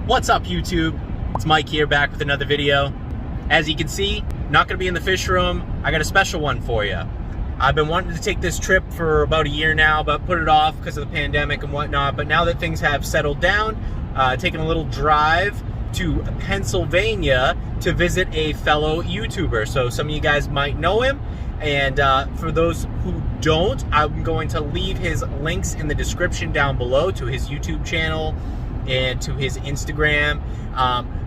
What's up, YouTube? It's Mike here, back with another video. As you can see, not gonna be in the fish room. I got a special one for you. I've been wanting to take this trip for about a year now, but put it off because of the pandemic and whatnot. But now that things have settled down, taking a little drive to Pennsylvania to visit a fellow YouTuber. So some of you guys might know him. And for those who don't, I'm going to leave his links in the description down below to his YouTube channel and to his Instagram.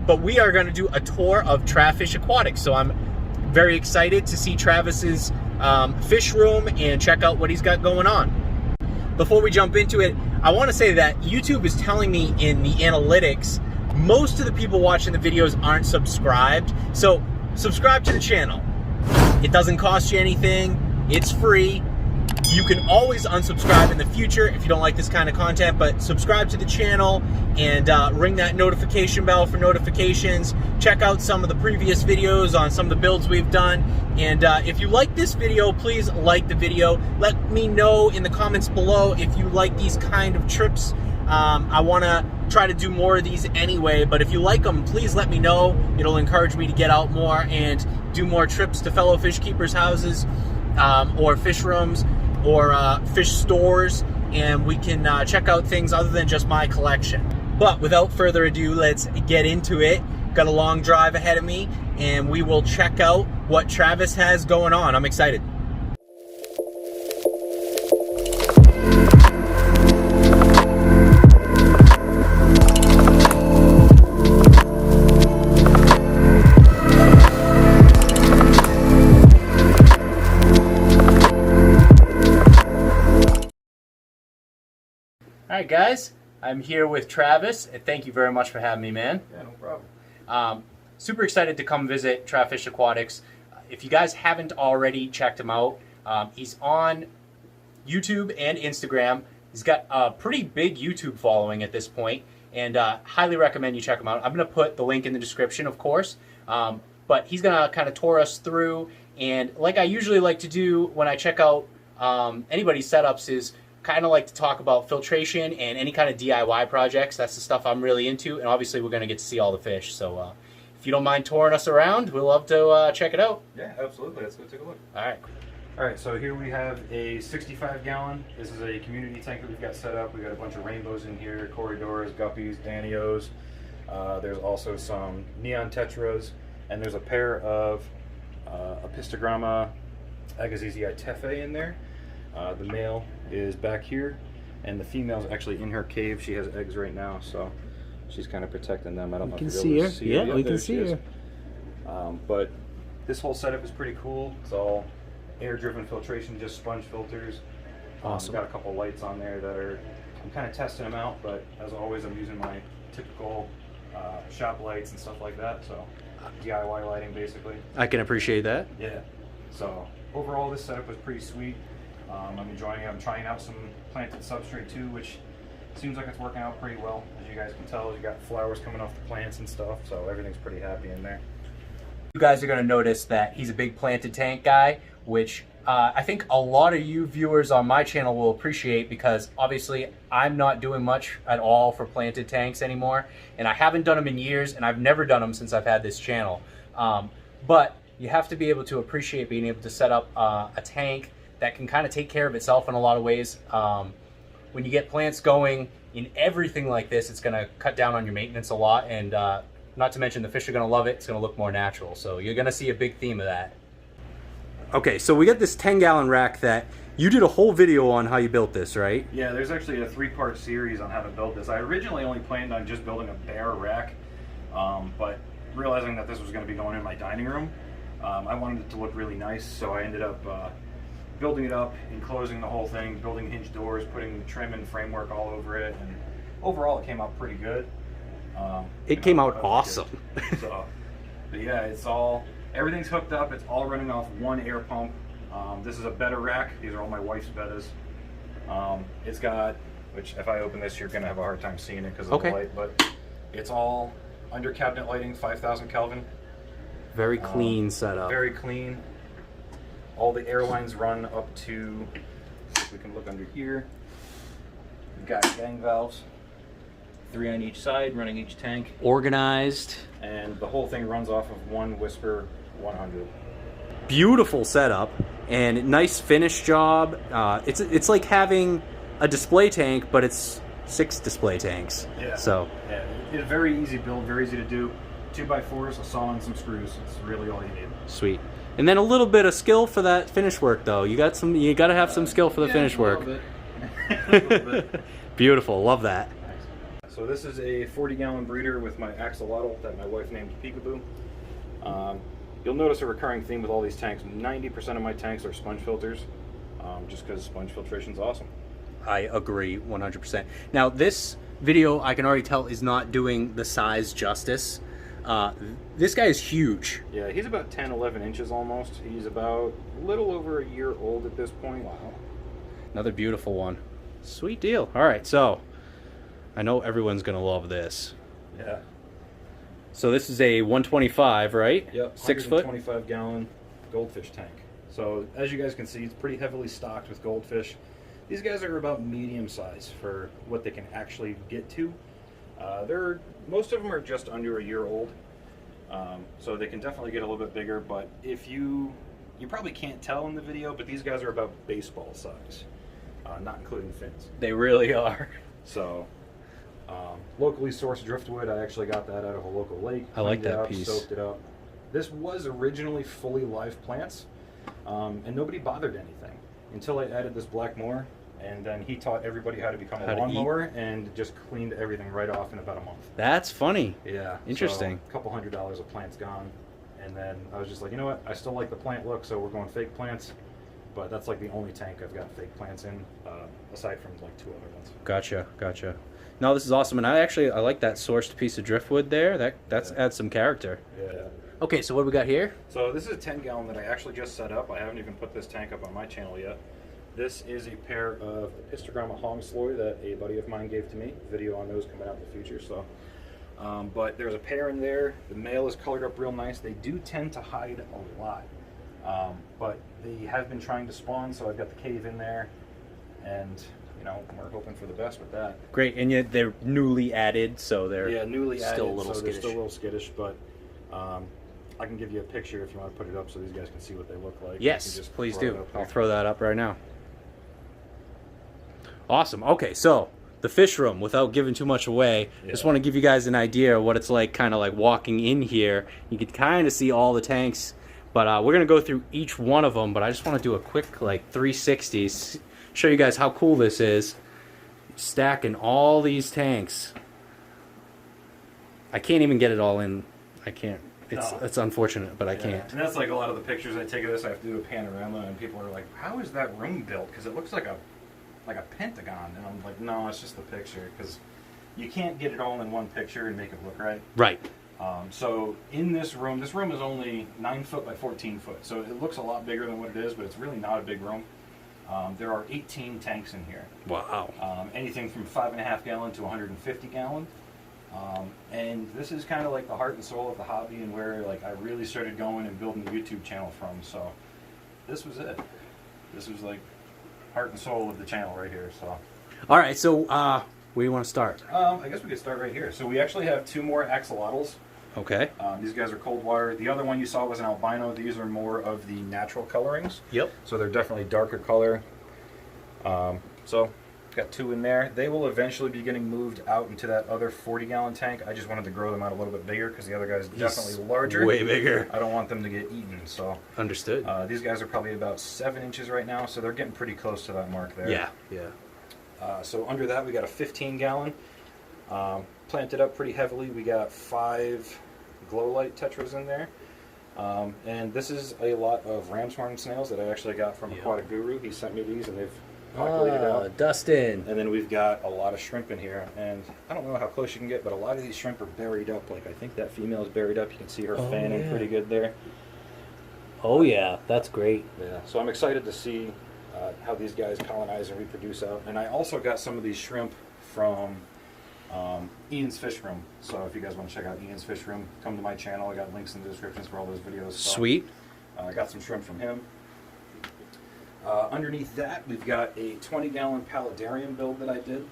But we are going to do a tour of Trafish Aquatics. So I'm very excited to see Travis's fish room and check out what he's got going on. Before we jump into it, I want to say that YouTube is telling me in the analytics, most of the people watching the videos aren't subscribed. So subscribe to the channel. It doesn't cost you anything. It's free. You can always unsubscribe in the future if you don't like this kind of content, but subscribe to the channel and ring that notification bell for notifications. Check out some of the previous videos on some of the builds we've done. And if you like this video, please like the video. Let me know in the comments below if you like these kind of trips. I want to try to do more of these anyway, but if you like them, please let me know. It'll encourage me to get out more and do more trips to fellow fish keepers' houses or fish rooms or fish stores, and we can check out things other than just my collection. But without further ado, let's get into it. Got a long drive ahead of me, and we will check out what Travis has going on. I'm excited. All right, guys, I'm here with Travis. Thank you very much for having me, man. Yeah, no problem. Super excited to come visit Trafish Aquatics. If you guys haven't already checked him out, he's on YouTube and Instagram. He's got a pretty big YouTube following at this point, and highly recommend you check him out. I'm going to put the link in the description, of course, but he's going to kind of tour us through, and like I usually like to do when I check out anybody's setups is kind of like to talk about filtration and any kind of DIY projects. That's the stuff I'm really into, and obviously we're going to get to see all the fish. So if you don't mind touring us around, we'd love to check it out. Yeah, absolutely. Let's go take a look. All right. All right, so here we have a 65-gallon. This is a community tank that we've got set up. We've got a bunch of rainbows in here, corridors, guppies, danios. There's also some neon tetras, and there's a pair of Apistogramma agassizii tefe in there. The male is back here, and the female's actually in her cave. She has eggs right now, so she's kind of protecting them. I don't know if you'll be able to see her. Yeah, we can see her. But this whole setup is pretty cool. It's all air-driven filtration, just sponge filters. Awesome. Got a couple lights on there that are, I'm kind of testing them out, but as always, I'm using my typical shop lights and stuff like that. So DIY lighting, basically. I can appreciate that. Yeah. So overall, this setup was pretty sweet. I'm enjoying it. I'm trying out some planted substrate too, which seems like it's working out pretty well. As you guys can tell, you got flowers coming off the plants and stuff, so everything's pretty happy in there. You guys are going to notice that he's a big planted tank guy, which I think a lot of you viewers on my channel will appreciate, because obviously I'm not doing much at all for planted tanks anymore, and I haven't done them in years, and I've never done them since I've had this channel. But you have to be able to appreciate being able to set up a tank that can kind of take care of itself in a lot of ways. When you get plants going in everything like this, it's going to cut down on your maintenance a lot, and not to mention the fish are going to love it. It's going to look more natural, so you're going to see a big theme of that. Okay, so we got this 10-gallon rack that you did a whole video on how you built this, right? Yeah, there's actually a 3-part series on how to build this. I originally only planned on just building a bare rack, but realizing that this was going to be going in my dining room, I wanted it to look really nice, so I ended up building it up, enclosing the whole thing, building hinge doors, putting the trim and framework all over it, and overall it came out pretty good. It came out awesome. So, but yeah, it's all, everything's hooked up. It's all running off one air pump. This is a Betta rack. These are all my wife's Bettas. It's got, which if I open this, you're gonna have a hard time seeing it because of the light, but it's all under cabinet lighting, 5,000 Kelvin. Very clean setup. Very clean. All the air lines run up to, we can look under here. We've got gang valves. 3 on each side, running each tank. Organized. And the whole thing runs off of one Whisper 100. Beautiful setup and nice finish job. It's like having a display tank, but it's 6 display tanks. Yeah. So yeah, it's a very easy build, very easy to do. 2x4s, a saw, and some screws. It's really all you need. sweet. And then a little bit of skill for that finish work, though. You got to have some skill for the finish work. A little bit. Beautiful, love that. So this is a 40-gallon breeder with my axolotl that my wife named Peekaboo. You'll notice a recurring theme with all these tanks. 90% of my tanks are sponge filters, just because sponge filtration is awesome. I agree 100%. Now this video, I can already tell, is not doing the size justice. This guy is huge. Yeah, he's about 10, 11 inches almost. He's about a little over a year old at this point. Wow. Another beautiful one. Sweet deal. All right, so I know everyone's gonna love this. Yeah. So this is a 125, right? Yep. 6 foot. 125-gallon goldfish tank. So as you guys can see, it's pretty heavily stocked with goldfish. These guys are about medium size for what they can actually get to. Most of them are just under a year old, so they can definitely get a little bit bigger. But if you probably can't tell in the video, but these guys are about baseball size, not including fins. They really are. So locally sourced driftwood. I actually got that out of a local lake. I like cleaned it that up, piece. Soaked it up. This was originally fully live plants, and nobody bothered anything until I added this black moor. And then he taught everybody how to become a lawnmower and just cleaned everything right off in about a month. That's funny. Yeah. Interesting. So a couple $100 of plants gone. And then I was just like, you know what? I still like the plant look, so we're going fake plants. But that's like the only tank I've got fake plants in, aside from like 2 other ones. Gotcha. No, this is awesome. And I like that sourced piece of driftwood there. That adds some character. Yeah. Okay, so what do we got here? So this is a 10-gallon that I actually just set up. I haven't even put this tank up on my channel yet. This is a pair of Pistogramma Hongsloy that a buddy of mine gave to me. Video on those coming out in the future. So, but there's a pair in there. The male is colored up real nice. They do tend to hide a lot, but they have been trying to spawn. So I've got the cave in there, and you know we're hoping for the best with that. Great, and yet they're newly added, so they're newly still added, a little so skittish. they're still a little skittish, but. I can give you a picture if you want to put it up so these guys can see what they look like. Yes, please do. I'll throw that up right now. Awesome. Okay, so the fish room, without giving too much away, just want to give you guys an idea of what it's like kind of like walking in here. You can kind of see all the tanks, but we're going to go through each one of them, but I just want to do a quick like 360, show you guys how cool this is. Stacking all these tanks. I can't even get it all in. I can't. It's unfortunate, but I can't. And that's like a lot of the pictures I take of this. I have to do a panorama, and people are like, "How is that room built? Because it looks like a pentagon." And I'm like, "No, it's just the picture, because you can't get it all in one picture and make it look right." Right. So in this room is only 9 foot by 14 foot, so it looks a lot bigger than what it is, but it's really not a big room. There are 18 tanks in here. Wow. Anything from 5.5 gallon to 150 gallon. And this is kind of like the heart and soul of the hobby, and where like I really started going and building the YouTube channel from. So this was it. This was like heart and soul of the channel right here. So all right, so where do you want to start? I guess we could start right here. So we actually have 2 more axolotls. Okay. These guys are cold water. The other one you saw was an albino. These are more of the natural colorings. Yep. So they're definitely darker color. So got 2 in there. They will eventually be getting moved out into that other 40-gallon tank. I just wanted to grow them out a little bit bigger because the other guy's definitely larger. Way bigger. I don't want them to get eaten. So Understood. these guys are probably about 7 inches right now, so they're getting pretty close to that mark there. Yeah. So under that we got a 15-gallon. Planted up pretty heavily. We got 5 glow light tetras in there. And this is a lot of ram's horn snails that I actually got from Aquatic Guru. He sent me these, and they've populated out. Dustin. And then we've got a lot of shrimp in here, and I don't know how close you can get, but a lot of these shrimp are buried up. Like I think that female is buried up. You can see her fanning pretty good there. Oh yeah, that's great. Yeah. So I'm excited to see how these guys colonize and reproduce out. And I also got some of these shrimp from Ian's Fish Room. So if you guys want to check out Ian's Fish Room, come to my channel. I got links in the descriptions for all those videos. So, Sweet. I got some shrimp from him. Underneath that, we've got a 20-gallon Paludarium build that I did.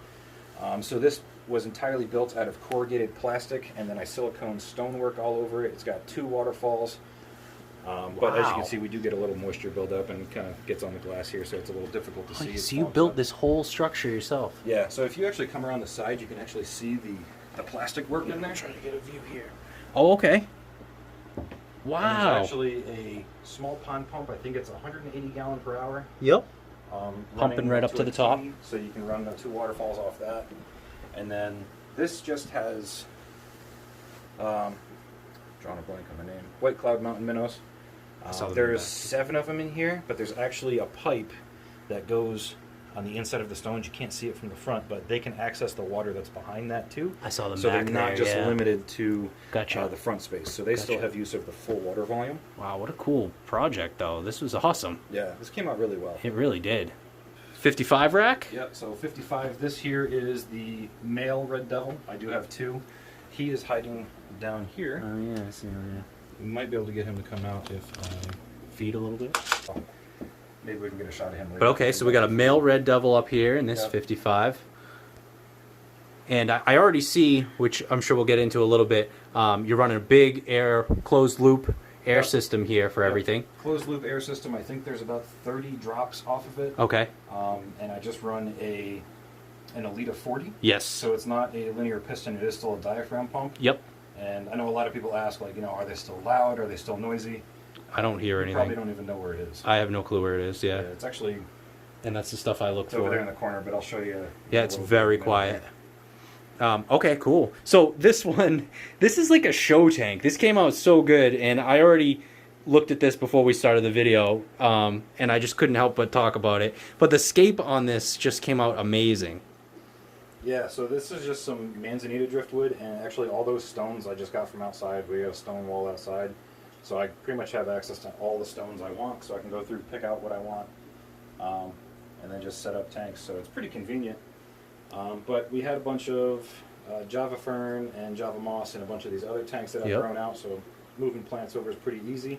So this was entirely built out of corrugated plastic, and then I silicone stonework all over it. It's got 2 waterfalls. But as you can see, we do get a little moisture buildup and kind of gets on the glass here, so it's a little difficult to see. So you built this whole structure yourself? Yeah, so if you actually come around the side, you can actually see the plastic work in there. I'm trying to get a view here. Oh, okay. Wow. There's actually a small pond pump. I think it's 180 gallon per hour. Yep. Pumping right up to the top. So you can run the 2 waterfalls off that. And then this just has, drawing a blank on the name, White Cloud Mountain minnows. There's 7 of them in here, but there's actually a pipe that goes on the inside of the stones. You can't see it from the front, but they can access the water that's behind that too. I saw them so back they're not there, just yeah. limited to Gotcha. the front space. So they still have use of the full water volume. Wow, what a cool project, though. This was awesome. Yeah, this came out really well. It really did. 55 rack? Yep, so 55. This here is the male red devil. I do have 2. He is hiding down here. Oh, yeah, I see him, yeah. We might be able to get him to come out if I feed a little bit. Maybe we can get a shot of him later. But okay, so we got a male red devil up here in this 55. And I already see, which I'm sure we'll get into a little bit, you're running a big air, closed loop air system here for everything. Closed loop air system. I think there's about 30 drops off of it. Okay. And I just run an Elite of 40. Yes. So it's not a linear piston. It is still a diaphragm pump. Yep. And I know a lot of people ask, like, are they still loud? Are they still noisy? I don't hear anything. Probably don't even know where it is. I have no clue where it is, yeah. It's actually... And that's the stuff I look for. over there in the corner, but I'll show you. Yeah, it's very quiet. Okay, cool. So this one, this is like a show tank. This came out so good, and I already looked at this before we started the video, and I just couldn't help but talk about it. But the scape on this just came out amazing. Yeah, so this is just some manzanita driftwood, and actually all those stones I just got from outside. We got a stone wall outside, so I pretty much have access to all the stones I want, so I can go through, pick out what I want, and then just set up tanks. So it's pretty convenient. But we had a bunch of Java fern and Java moss and a bunch of these other tanks that I've grown out, so moving plants over is pretty easy.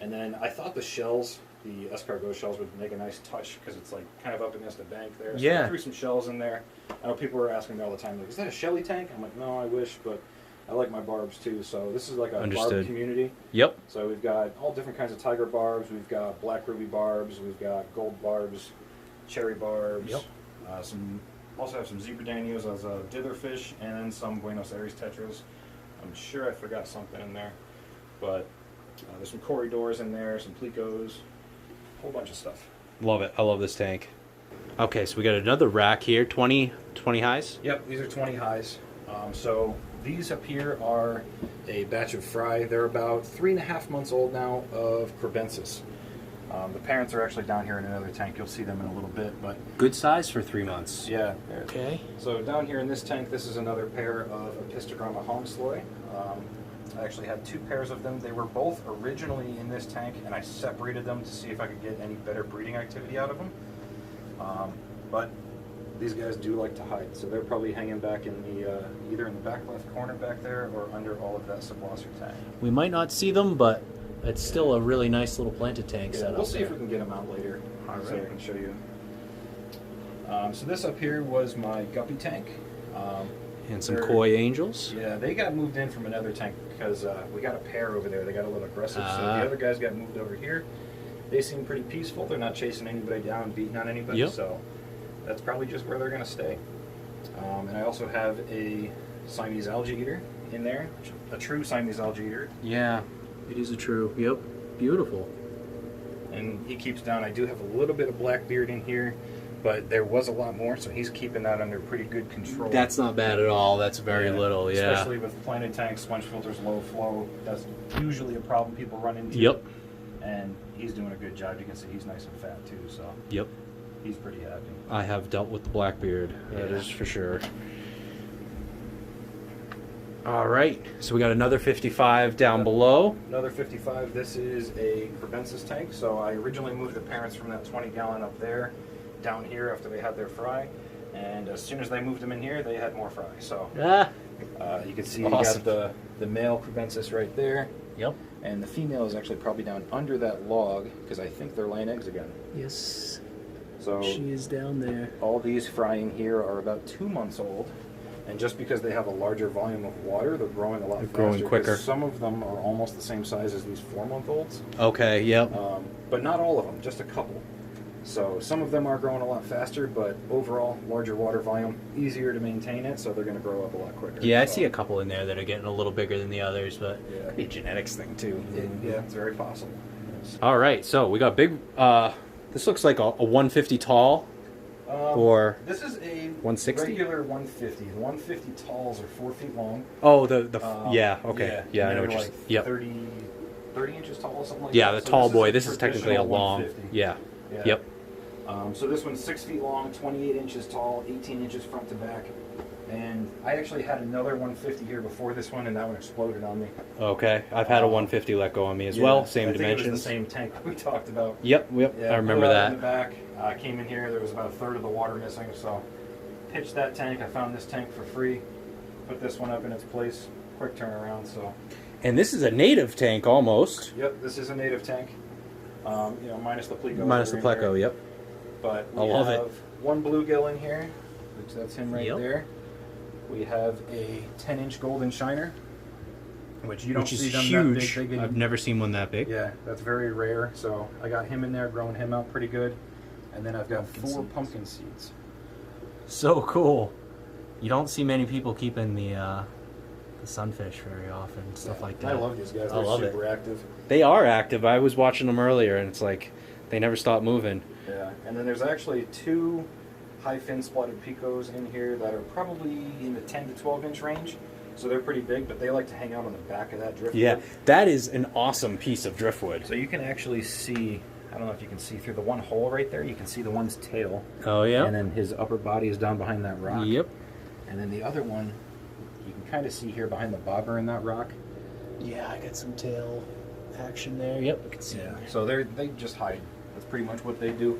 And then I thought the shells, the escargot shells, would make a nice touch because it's like kind of up against the bank there. So I threw some shells in there. I know people were asking me all the time, like, is that a shelly tank? I'm like, no, I wish, but I like my barbs too. So this is like a barb community. Yep. So we've got all different kinds of tiger barbs. We've got black ruby barbs. We've got gold barbs, cherry barbs. Yep. Also have some zebra danios as a ditherfish, and then some Buenos Aires tetras. I'm sure I forgot something in there, but there's some corridors in there, some plecos, a whole bunch of stuff. Love it. I love this tank. Okay, so we got another rack here, 20 highs? Yep, these are 20 highs. So these up here are a batch of fry. They're about 3.5 months old now of crebensis. The parents are actually down here in another tank. You'll see them in a little bit, but good size for 3 months. Yeah. Okay. So down here in this tank, this is another pair of Apistogramma hongsloi. I actually had 2 pairs of them. They were both originally in this tank, and I separated them to see if I could get any better breeding activity out of them. But these guys do like to hide, so they're probably hanging back in the either in the back left corner back there or under all of that subwasser tank. We might not see them, but it's still a really nice little planted tank set up. We'll see if we can get them out later, so I can show you. So this up here was my guppy tank. And some koi angels. Yeah, they got moved in from another tank because we got a pair over there. They got a little aggressive, so the other guys got moved over here. They seem pretty peaceful. They're not chasing anybody down, beating on anybody, so that's probably just where they're going to stay. And I also have a Siamese algae eater in there, a true Siamese algae eater. Yeah, it is a true. Yep, beautiful. And he keeps down. I do have a little bit of black beard in here, but there was a lot more, so he's keeping that under pretty good control. That's not bad at all. That's very little, Especially with planted tanks, sponge filters, low flow. That's usually a problem people run into. Yep. And he's doing a good job. You can see he's nice and fat too, so yep, he's pretty happy. I have dealt with the Blackbeard, that is for sure. All right, so we got another 55 down below. Another 55. This is a crebensis tank. So I originally moved the parents from that 20 gallon up there down here after they had their fry, and as soon as they moved them in here, they had more fry. So you can see you got the male crebensis right there. Yep. And the female is actually probably down under that log because I think they're laying eggs again. Yes. So she is down there. All these frying here are about 2 months old, And just because they have a larger volume of water, they're growing a lot faster. Growing quicker. Some of them are almost the same size as these 4-month-olds. Okay, yep. But not all of them, just a couple. So some of them are growing a lot faster, but overall, larger water volume, easier to maintain it, so they're going to grow up a lot quicker. Yeah, I see a couple in there that are getting a little bigger than the others, but Yeah. could be a genetics thing too. Yeah, it's very possible. All right, so we got big. This looks like a 150 tall, or this is a 160? regular 150. The 150 talls are 4 feet long. oh yeah, okay, yeah, I know they're what you're like saying. Yep. 30 inches tall or something like Yeah, that. the tall boy. This a is technically a traditional long. 150. Yeah. Yeah. Yep. So this one's 6 feet long, 28 inches tall, 18 inches front to back. And I actually had another 150 here before this one, and that one exploded on me. Okay, I've had a 150 let go on me as Yeah, well. Same I think dimensions. It was the same tank we talked about. Yep. Yeah, I remember put it out that. in the back. I came in here. There was about a third of the water missing, so pitched that tank. I found this tank for free. Put this one up in its place. Quick turnaround. So. And this is a native tank almost. Yep, this is a native tank. Minus the pleco. Minus the pleco. Yep. But we I love have it. one bluegill in here, which that's him right Yep. there. We have a 10-inch golden shiner, which you don't Which is see them huge. that big. I've never seen one that big. Yeah, that's very rare. So I got him in there, growing him out pretty good. And then I've got Pumpkin 4 seeds. pumpkin seeds. So cool. You don't see many people keeping the sunfish very often, stuff like that. I love these guys. I They're love super active. They are active. I was watching them earlier, and it's like they never stop moving. Yeah, and then there's actually 2 high fin spotted picos in here that are probably in the 10 to 12 inch range. So they're pretty big, but they like to hang out on the back of that driftwood. Yeah, that is an awesome piece of driftwood. So you can actually see, I don't know if you can see through the one hole right there, you can see the one's tail. Oh, yeah? And then his upper body is down behind that rock. Yep. And then the other one, you can kind of see here behind the bobber in that rock. Yeah, I got some tail action there. Yep, I can see it. So they just hide. That's pretty much what they do.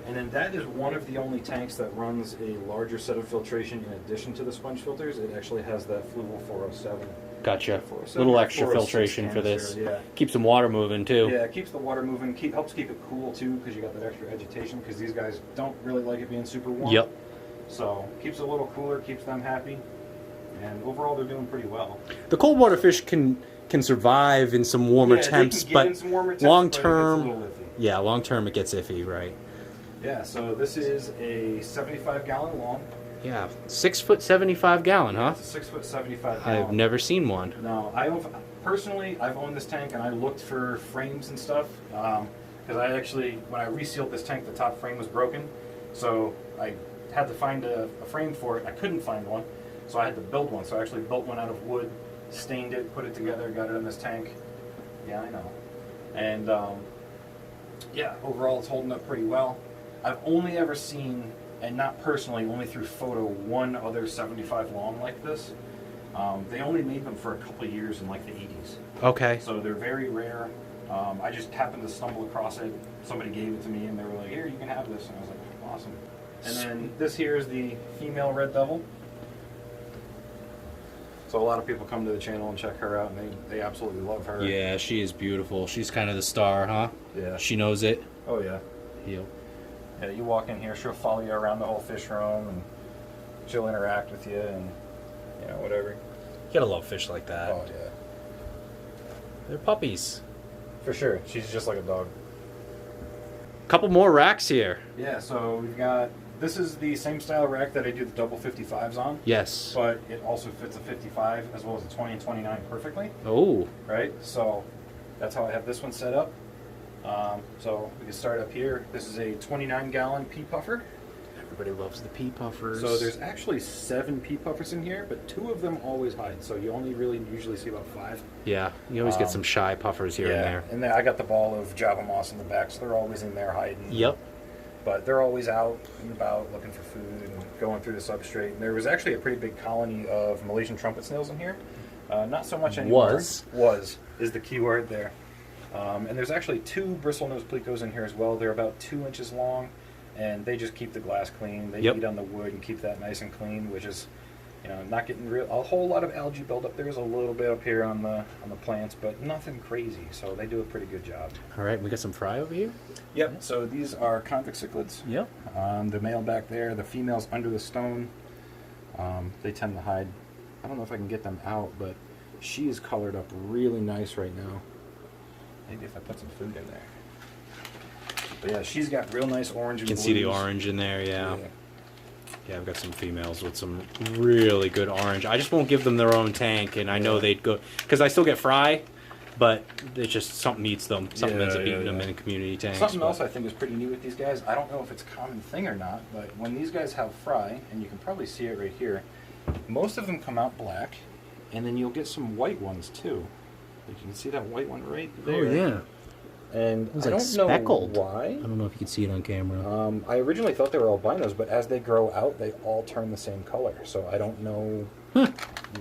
And then that is one of the only tanks that runs a larger set of filtration in addition to the sponge filters. It actually has that Fluval 407. Gotcha. 407 Little or extra 406 filtration for canister, this. Yeah. Keeps some water moving, too. Yeah, it keeps the water moving, helps keep it cool too, because you got that extra agitation, because these guys don't really like it being super warm. Yep. So keeps it a little cooler, keeps them happy, and overall they're doing pretty well. The cold water fish can survive in some warmer Yeah, temps, they can get but in some warmer temps, long but it gets a term, little iffy. yeah, long term it gets iffy, right? Yeah, so this is a 75-gallon long. Yeah, 6 foot 75 gallon, huh? It's a 6 foot 75 gallon. I've never seen one. No, I've owned this tank, and I looked for frames and stuff, because I actually, when I resealed this tank, the top frame was broken, so I had to find a frame for it. I couldn't find one, so I had to build one. So I actually built one out of wood, stained it, put it together, got it in this tank. Yeah, I know. And yeah, overall it's holding up pretty well. I've only ever seen, and not personally, only through photo, one other 75 long like this. They only made them for a couple of years in like the 80s. Okay. So they're very rare. I just happened to stumble across it. Somebody gave it to me and they were like, here, you can have this. And I was like, awesome. And then this here is the female red devil. So a lot of people come to the channel and check her out, and they absolutely love her. Yeah, she is beautiful. She's kind of the star, huh? Yeah. She knows it. Oh, yeah. Yep. Yeah, you walk in here, she'll follow you around the whole fish room, and she'll interact with you, and, you know, whatever. You gotta love fish like that. Oh, yeah. They're puppies. For sure. She's just like a dog. Couple more racks here. Yeah, so we've got, this is the same style rack that I do the double 55s on. Yes. But it also fits a 55 as well as a 20 and 29 perfectly, Oh. right? So that's how I have this one set up. So we can start up here. This is a 29-gallon pea puffer. Everybody loves the pea puffers. So there's actually 7 pea puffers in here, but 2 of them always hide. So you only really usually see about 5. Yeah, you always get some shy puffers here and there. And then I got the ball of Java moss in the back, so they're always in there hiding. Yep. But they're always out and about looking for food and going through the substrate. And there was actually a pretty big colony of Malaysian trumpet snails in here. Not so much anymore. Was is the key word there. And there's actually 2 bristlenose plecos in here as well. They're about 2 inches long, and they just keep the glass clean. They eat on the wood and keep that nice and clean, which is, you know, not getting a whole lot of algae buildup. There's a little bit up here on the plants, but nothing crazy. So they do a pretty good job. All right, we got some fry over here. Yep. So these are convict cichlids. Yep. The male back there, the female's under the stone. They tend to hide. I don't know if I can get them out, but she is colored up really nice right now. Maybe if I put some food in there. But yeah, she's got real nice orange and You can blues. see the orange in there, yeah. Yeah, I've got some females with some really good orange. I just won't give them their own tank, and I know they'd go... Because I still get fry, but it's just something eats them. Something ends up eating them in community tanks. Something else I think is pretty neat with these guys, I don't know if it's a common thing or not, but when these guys have fry, and you can probably see it right here, most of them come out black, and then you'll get some white ones too. Like you can see that white one right there. Oh, yeah. And It's I like don't speckled. know why. I don't know if you can see it on camera. I originally thought they were albinos, but as they grow out, they all turn the same color. So I don't know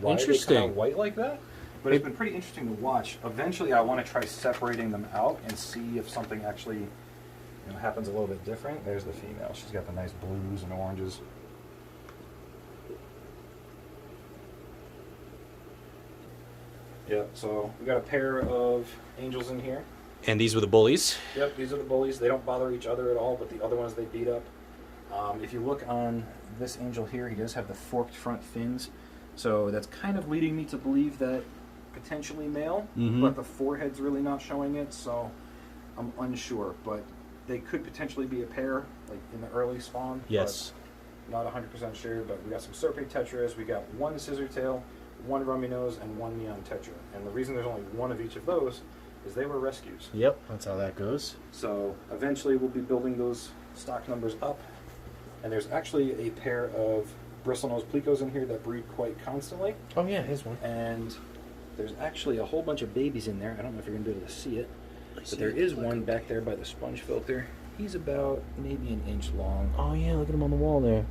why they come out white like that. But it's been pretty interesting to watch. Eventually, I want to try separating them out and see if something actually happens a little bit different. There's the female. She's got the nice blues and oranges. Yeah, so we got a pair of angels in here. And these were the bullies? Yep, these are the bullies. They don't bother each other at all, but the other ones they beat up. If you look on this angel here, he does have the forked front fins. So that's kind of leading me to believe that potentially male, but the forehead's really not showing it, so I'm unsure. But they could potentially be a pair, like in the early spawn. Yes. Not 100% sure, but we got some serpent tetras. We got one scissortail, one rummy nose, and one neon tetra. And the reason there's only one of each of those is they were rescues. Yep, that's how that goes. So eventually we'll be building those stock numbers up. And there's actually a pair of bristlenose plecos in here that breed quite constantly. Oh yeah, here's one. And there's actually a whole bunch of babies in there. I don't know if you're going to be able to see it. But there is one back there by the sponge filter. He's about maybe an inch long. Oh yeah, look at him on the wall there.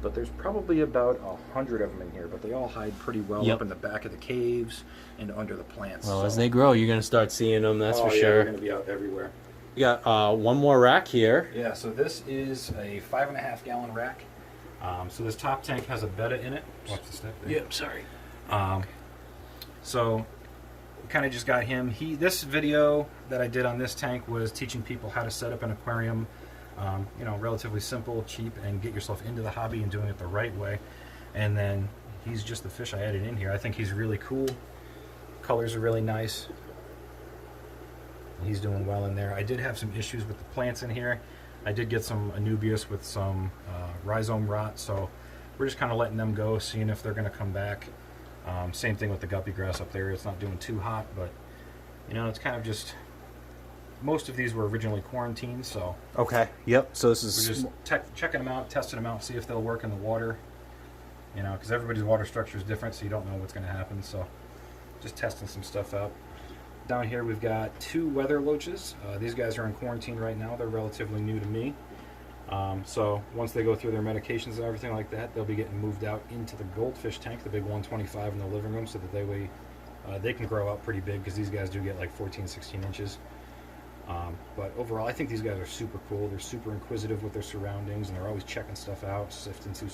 But there's probably about 100 of them in here, but they all hide pretty well up in the back of the caves and under the plants. Well, as they grow, you're going to start seeing them, that's for sure. They're going to be out everywhere. We got one more rack here. Yeah, so this is a 5.5 gallon rack. So this top tank has a Betta in it. Watch the step there. Yep, sorry. So we kind of just got him. This video that I did on this tank was teaching people how to set up an aquarium. Relatively simple, cheap, and get yourself into the hobby and doing it the right way. And then he's just the fish I added in here. I think he's really cool. Colors are really nice. He's doing well in there. I did have some issues with the plants in here. I did get some anubias with some rhizome rot, so we're just kind of letting them go, seeing if they're going to come back. Same thing with the guppy grass up there. It's not doing too hot, but it's kind of just... Most of these were originally quarantined, so... Okay, yep, so this is... We're just checking them out, testing them out, see if they'll work in the water. Because everybody's water structure is different, so you don't know what's going to happen, so... Just testing some stuff out. Down here we've got 2 weather loaches. These guys are in quarantine right now. They're relatively new to me. So once they go through their medications and everything like that, they'll be getting moved out into the goldfish tank, the big 125 in the living room, so that they can grow out pretty big, because these guys do get like 14, 16 inches. But overall, I think these guys are super cool. They're super inquisitive with their surroundings, and they're always checking stuff out, sifting through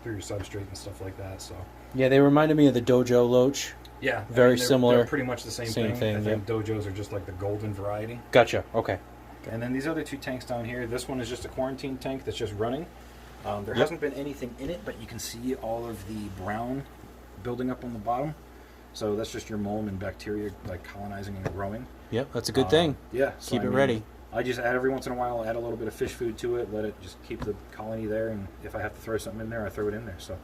your substrate and stuff like that. So yeah, they reminded me of the dojo loach. Yeah, very similar. They're pretty much the same thing. I think dojos are just like the golden variety. Gotcha. Okay. And then these other 2 tanks down here. This one is just a quarantine tank that's just running. There hasn't been anything in it, but you can see all of the brown building up on the bottom. So that's just your mold and bacteria like colonizing and growing. Yep, that's a good thing. Yeah. Keep it ready. I just add every once in a while, add a little bit of fish food to it, let it just keep the colony there, and if I have to throw something in there, I throw it in there. So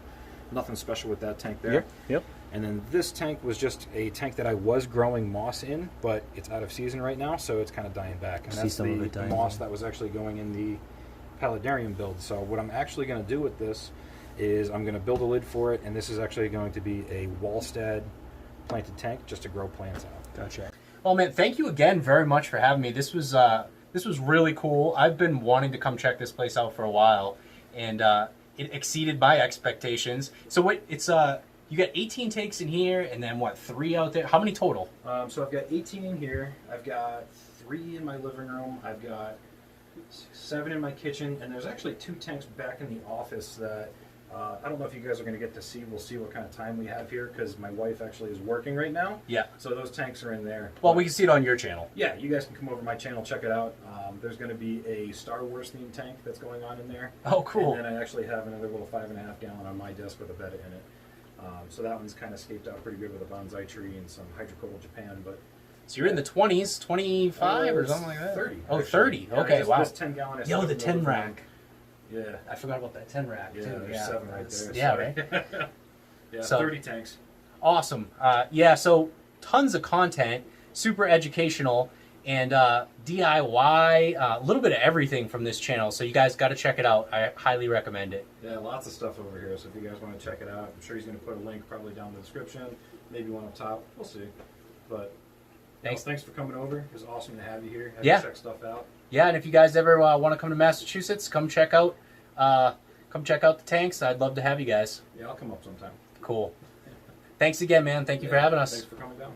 nothing special with that tank there. Yep. And then this tank was just a tank that I was growing moss in, but it's out of season right now, so it's kind of dying back. And that's the moss that was actually going in the Paludarium build. So what I'm actually going to do with this is I'm going to build a lid for it, and this is actually going to be a Wallstad planted tank just to grow plants out. Gotcha. Well, man, thank you again very much for having me. This was really cool. I've been wanting to come check this place out for a while, and it exceeded my expectations. So you got 18 tanks in here, and then what, 3 out there? How many total? So I've got 18 in here. I've got 3 in my living room. I've got 7 in my kitchen, and there's actually 2 tanks back in the office that I don't know if you guys are going to get to see. We'll see what kind of time we have here because my wife actually is working right now. Yeah. So those tanks are in there. Well, we can see it on your channel. Yeah, you guys can come over to my channel, check it out. There's going to be a Star Wars themed tank that's going on in there. Oh, cool. And then I actually have another little 5.5 gallon on my desk with a Betta in it. So that one's kind of scaped out pretty good with a bonsai tree and some hydrocoal Japan. But so you're in the 20s, 25 or something like that? 30. Oh, actually. 30. Yeah, Okay, wow. This 10 gallon. I Yo, stuck the in 10 over rack. Yeah. I forgot about that 10 rack, Yeah, too. there's 7 right there. Yeah, Sorry. right? Yeah, So- 30 tanks. Awesome. Yeah, so tons of content, super educational, and DIY, a little bit of everything from this channel. So you guys got to check it out. I highly recommend it. Yeah, lots of stuff over here. So if you guys want to check it out, I'm sure he's going to put a link probably down in the description. Maybe one up top. We'll see. But Thanks. thanks for coming over. It was awesome to have you here. Have Yeah. you check stuff out. Yeah, and if you guys ever want to come to Massachusetts, come check out the tanks. I'd love to have you guys. Yeah, I'll come up sometime. Cool. Thanks again, man. Thank you for having us. Thanks for coming down.